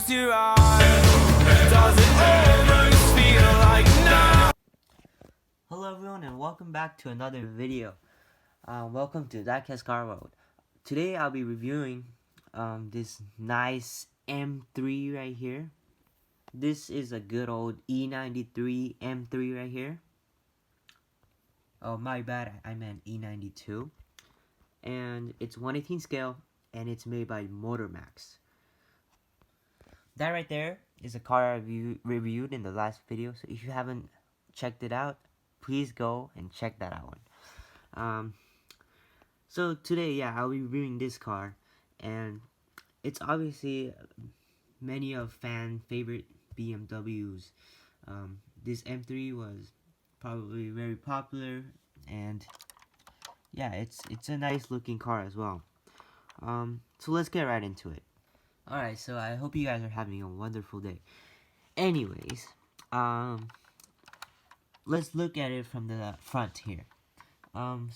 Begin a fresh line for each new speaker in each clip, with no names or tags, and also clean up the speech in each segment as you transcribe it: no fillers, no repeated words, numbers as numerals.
close your eyes, does it almost feel like now?
Hello everyone and welcome back to another video. Welcome to Diecast Car World. Today I'll be reviewing this nice M3 right here. This is a good old E93 M3 right here. Oh my bad, I meant E92. And it's 1/18 scale and it's made by MotorMax. That right there is a car I reviewed in the last video, so if you haven't checked it out, please go and check that out. So today, yeah, I'll be reviewing this car, and it's obviously many of fan favorite BMWs. This M3 was probably very popular, and yeah, it's a nice looking car as well. So let's get right into it. Alright, so I hope you guys are having a wonderful day. Anyways, let's look at it from the front here. Well,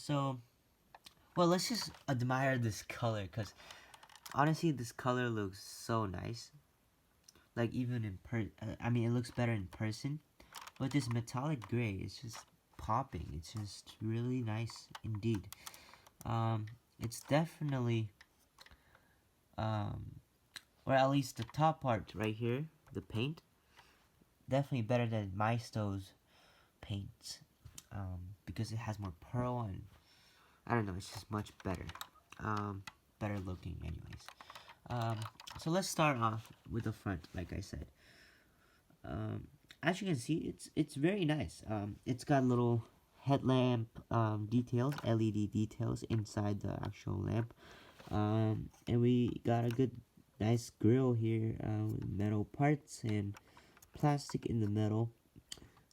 let's just admire this color, because honestly, this color looks so nice. Like, even in I mean, it looks better in person. But this metallic gray is just popping. It's just really nice indeed. It's definitely, or at least the top part right here, the paint, definitely better than Maisto's paints. Because it has more pearl and I don't know, it's just much better. Better looking anyways. So let's start off with the front, like I said. As you can see, it's very nice. It's got little headlamp details, LED details inside the actual lamp. And we got a good, nice grill here with metal parts and plastic in the metal.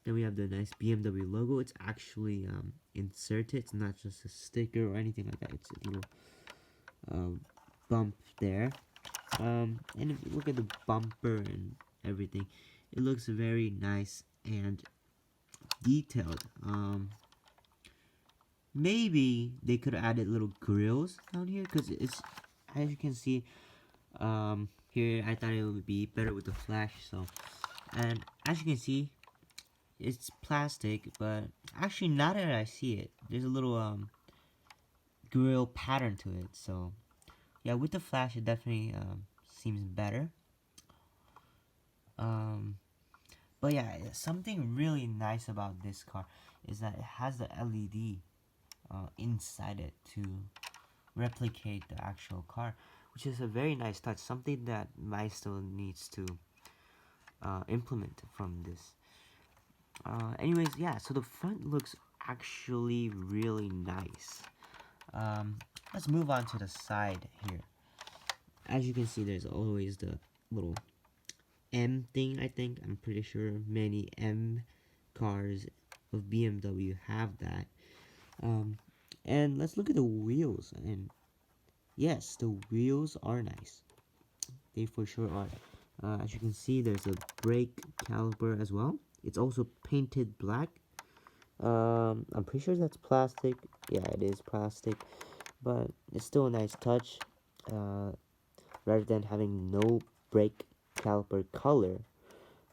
Then we have the nice BMW logo. It's actually inserted. It's not just a sticker or anything like that. It's a little bump there. And if you look at the bumper and everything, it looks very nice and detailed. Maybe they could have added little grills down here, because it's, as you can see, here I thought it would be better with the flash. So, and as you can see, it's plastic, but actually now that I see it, there's a little grill pattern to it. So yeah, with the flash it definitely seems better. But yeah, something really nice about this car is that it has the LED inside it to replicate the actual car, which is a very nice touch, something that Maisto needs to implement from this. Anyways, yeah, so the front looks actually really nice. Let's move on to the side here. As you can see, there's always the little M thing, I think. I'm pretty sure many M cars of BMW have that. And let's look at the wheels. And yes, the wheels are nice. They for sure are. As you can see, there's a brake caliper as well. It's also painted black. I'm pretty sure that's plastic. Yeah, it is plastic, but it's still a nice touch. Rather than having no brake caliper color.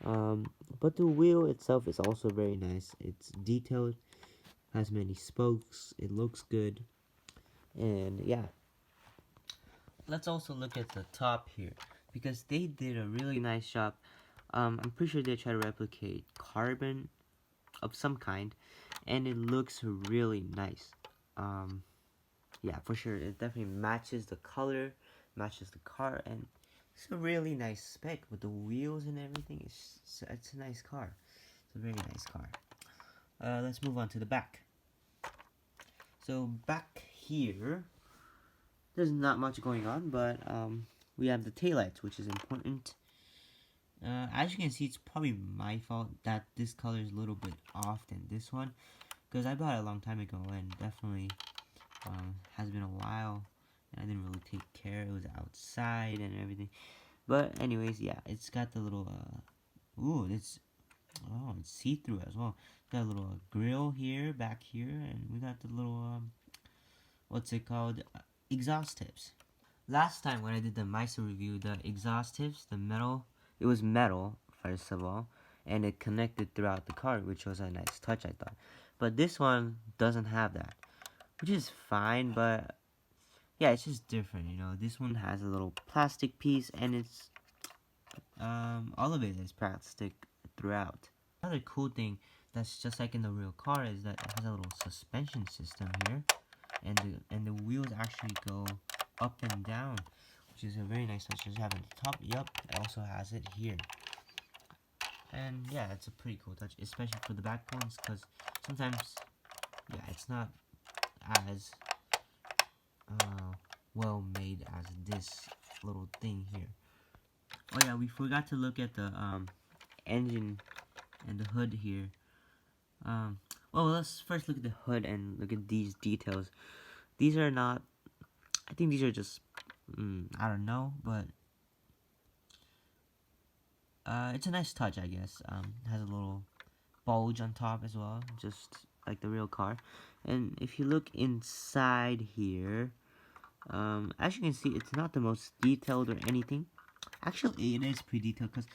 But the wheel itself is also very nice. It's detailed, has many spokes. It looks good, and yeah. Let's also look at the top here, because they did a really nice job. I'm pretty sure they try to replicate carbon of some kind, and it looks really nice. Yeah, for sure, it definitely matches the color, matches the car, and it's a really nice spec with the wheels and everything. It's a nice car. It's a very nice car. Let's move on to the back. So back here, there's not much going on, but we have the taillights, which is important. As you can see, it's probably my fault that this color is a little bit off than this one, because I bought it a long time ago and definitely has been a while, and I didn't really take care. It was outside and everything. But anyways, yeah, it's got the little it's see-through as well. It's got a little grill here, back here, and we got the little what's it called, exhaust tips. Last time when I did the Maisto review, the exhaust tips, the metal it was metal first of all, and it connected throughout the car, which was a nice touch, I thought. But this one doesn't have that, which is fine, but yeah, it's just different, you know. This one has a little plastic piece, and it's all of it is plastic throughout. Another cool thing that's just like in the real car is that it has a little suspension system here, and the wheels actually go up and down, which is a very nice touch. Just have it at the top. Yup, it also has it here. And yeah, it's a pretty cool touch, especially for the back ones, because sometimes, yeah, it's not as well made as this little thing here. Oh yeah, we forgot to look at the engine and the hood here. Well, let's first look at the hood and look at these details. These are not, I think these are just, I don't know, but it's a nice touch, I guess. It has a little bulge on top as well, just like the real car. And if you look inside here, as you can see, it's not the most detailed or anything. Actually, it is pretty detailed, because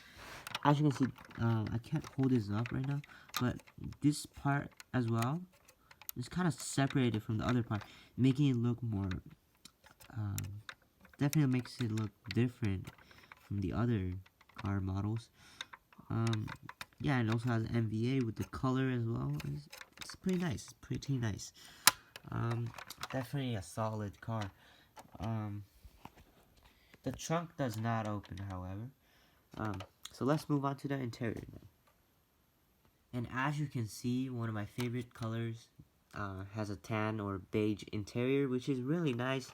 as you can see, I can't hold this up right now, but this part as well is kind of separated from the other part, making it look more, definitely makes it look different from the other car models. Yeah, it also has MVA with the color as well. It's pretty nice, pretty nice. Definitely a solid car. The trunk does not open, however. So let's move on to the interior now. And as you can see, one of my favorite colors has a tan or beige interior, which is really nice.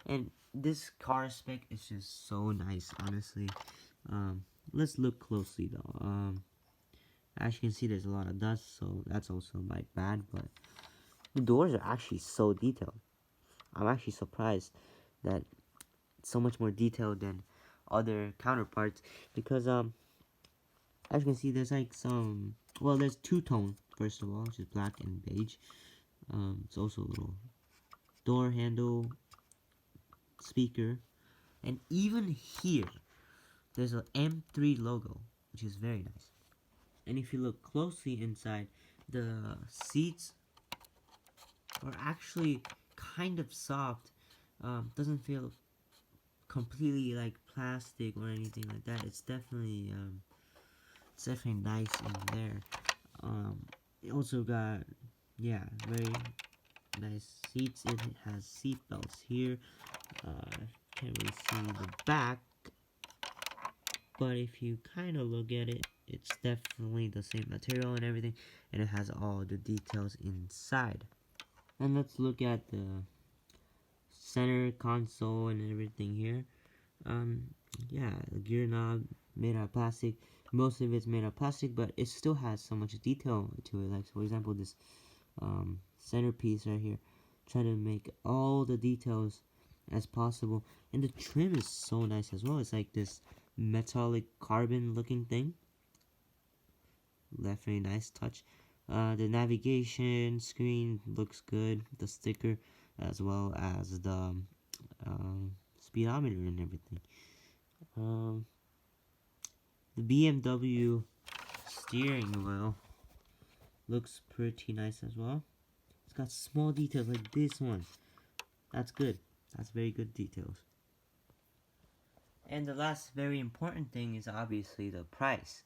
And this car spec is just so nice, honestly. Let's look closely though. As you can see, there's a lot of dust, so that's also my bad. But the doors are actually so detailed. I'm actually surprised that it's so much more detailed than other counterparts, because as you can see, there's like some, well, there's two-tone first of all, which is black and beige. It's also a little door handle, speaker, and even here there's a M3 logo, which is very nice. And if you look closely inside, the seats are actually kind of soft. Doesn't feel completely like plastic or anything like that. It's definitely nice in there. It also got, yeah, very nice seats. It has seat belts here. Can't really see the back, but if you kind of look at it, it's definitely the same material and everything, and it has all the details inside. And let's look at the center console and everything here. Yeah, the gear knob made out of plastic. Most of it's made out of plastic, but it still has so much detail to it. Like, for example, this centerpiece right here. Try to make all the details as possible. And the trim is so nice as well. It's like this metallic carbon looking thing. Definitely nice touch. The navigation screen looks good. The sticker, as well as the speedometer and everything. The BMW steering wheel looks pretty nice as well. It's got small details like this one. That's good. That's very good details. And the last very important thing is obviously the price.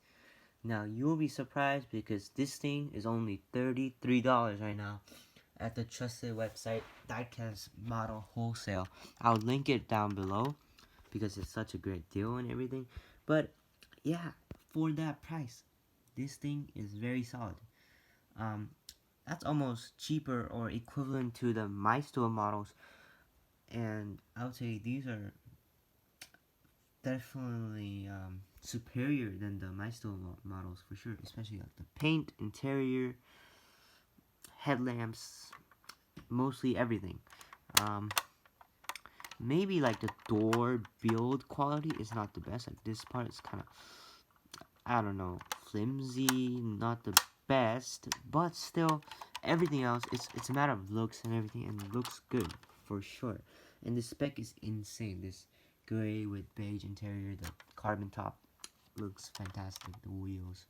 Now, you'll be surprised because this thing is only $33 right now at the trusted website Diecast Model Wholesale. I'll link it down below because it's such a great deal and everything. But yeah, for that price, this thing is very solid. That's almost cheaper or equivalent to the MyStore models, and I would say these are definitely superior than the MyStore models for sure, especially like the paint, interior, headlamps, mostly everything. Maybe like the door build quality is not the best. Like this part is kind of, I don't know, flimsy, not the best, but still everything else, it's a matter of looks and everything, and it looks good for sure. And the spec is insane. This gray with beige interior, the carbon top, looks fantastic, the wheels.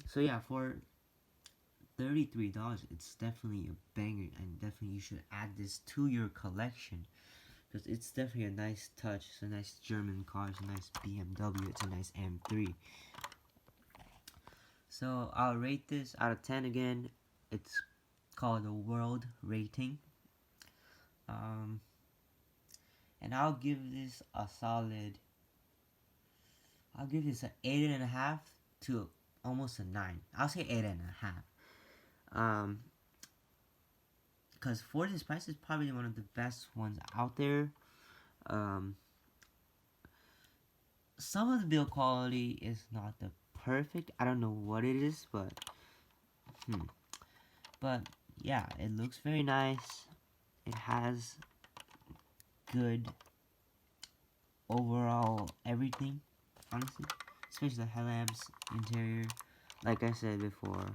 So yeah, for $33, it's definitely a banger, and definitely you should add this to your collection, because it's definitely a nice touch. It's a nice German car, it's a nice BMW, it's a nice M3. So I'll rate this out of 10 again. It's called a world rating. And I'll give this a solid, I'll give this an 8.5 to almost a 9. I'll say 8.5. Because for this price, it's probably one of the best ones out there. Some of the build quality is not the perfect. I don't know what it is, but yeah, it looks very nice. It has good overall everything, honestly, especially the headlamps, interior, like I said before.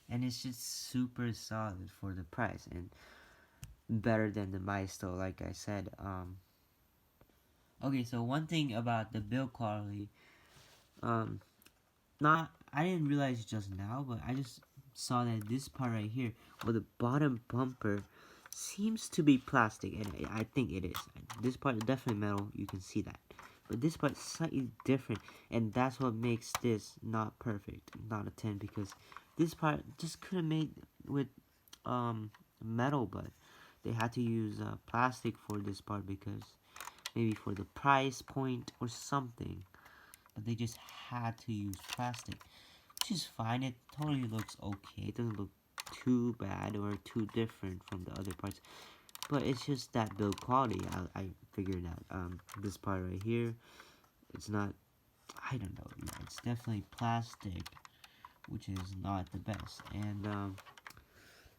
And it's just super solid for the price, and better than the Maisto, like I said. Okay, so one thing about the build quality, I didn't realize just now, but I just saw that this part right here, or the bottom bumper, seems to be plastic, and I think it is. This part is definitely metal, you can see that. But this part is slightly different, and that's what makes this not perfect, not a 10, because this part just could have made with metal, but they had to use plastic for this part because maybe for the price point or something. But they just had to use plastic, which is fine. It totally looks okay. It doesn't look too bad or too different from the other parts, but it's just that build quality. I figured out. This part right here, it's not, I don't know, yeah, it's definitely plastic, which is not the best. And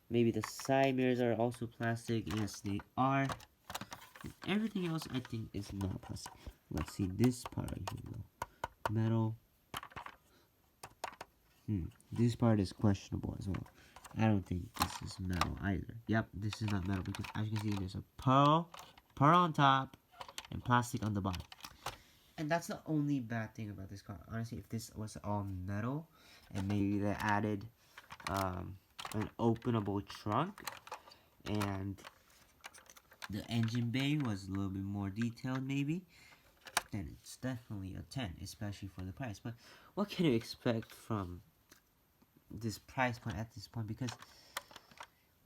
maybe the side mirrors are also plastic. Yes, they are. And everything else I think is not plastic. Let's see this part right here though. Metal. This part is questionable as well. I don't think this is metal either. Yep, this is not metal, because as you can see, there's a pearl on top, and plastic on the bottom. And that's the only bad thing about this car. Honestly, if this was all metal, and maybe they added an openable trunk, and the engine bay was a little bit more detailed maybe, then it's definitely a 10, especially for the price. But what can you expect from this price point at this point? Because,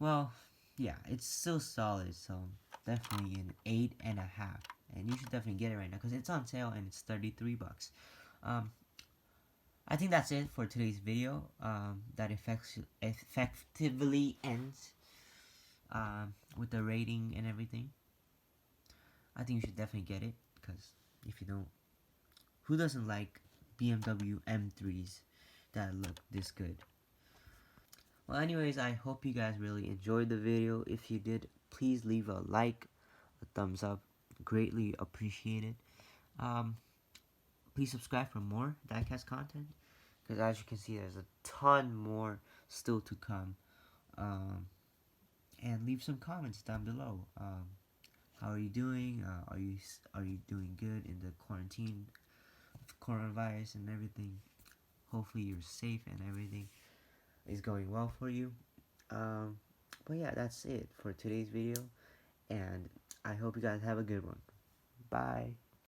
well, yeah, it's still solid, so definitely an 8.5, and you should definitely get it right now because it's on sale and it's 33 bucks. I think that's it for today's video. That effectively ends with the rating and everything. I think you should definitely get it, because if you don't, who doesn't like BMW M3s that look this good? Well, anyways, I hope you guys really enjoyed the video. If you did, please leave a like, a thumbs up, greatly appreciated. Please subscribe for more Diecast content, because as you can see, there's a ton more still to come. And leave some comments down below. How are you doing? Are you doing good in the quarantine, coronavirus and everything? Hopefully you're safe and everything is going well for you. But yeah, that's it for today's video, and I hope you guys have a good one. Bye.